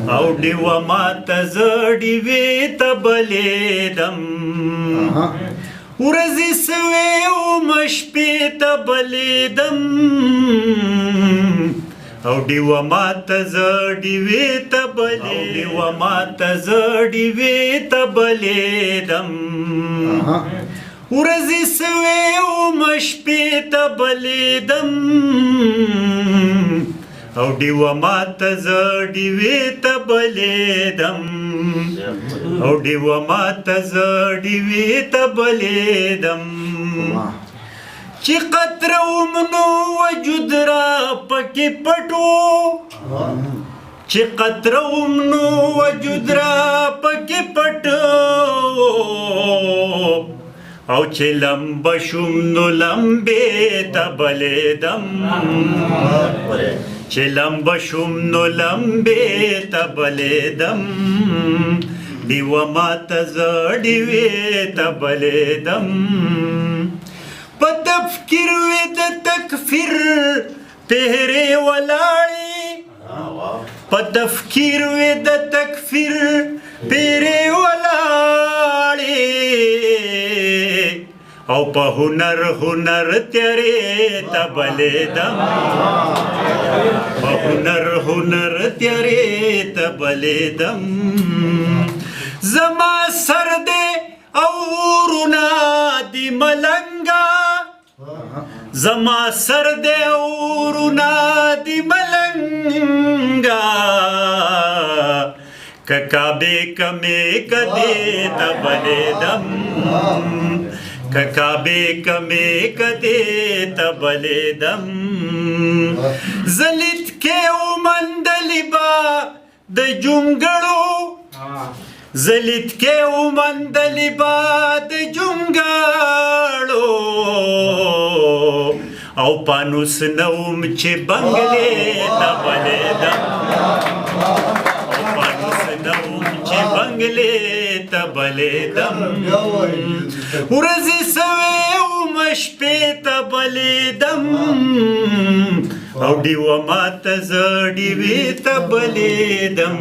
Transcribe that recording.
او ډیوه ماته زه ډیوې ته بلېدم ورځې سوې ومه شپې ته بلېدم او ډیوه ماته زه ډیوې ته بلېدم ورځې سوې ومه شپې ته بلېدم او ډیوه ماته زه ډیوې ته بلېدم او ډیوه ماته زه ډیوې ته بلېدم چې قطره وم نو وجود را پکې پټ و چې قطره وم نو وجود را پکې پټ او چې لمبه شوم نو لمبې ته بلېدم چې لمبه شوم نو لمبې ته بلېدم ډیوه ماته زه ډیوې ته بلېدم په تفکر وې د تکفیر تهرې ولاړې په تفکر وې د تکفیر پیرې ولاړې او په هنر تیارې ته بلېدم په هنر تیارې ته بلېدم زما سر دې او ورونه دي ملنګه زما سر دې او ورونه دي ملنګه که کعبې کمې کدې ته بلېدم که کعبې کمې کدې ته بلېدم زه لیدکې ومندلې به د جونګړو زه لیدکې ومندلې به د جونګړو او پانوس نه وم چې بنګلې ته بلېدم بنگلې ته بلېدم ورځې سوې ومه شپې ته بلېدم او ډیوه ماته زه ډیوې ته بلېدم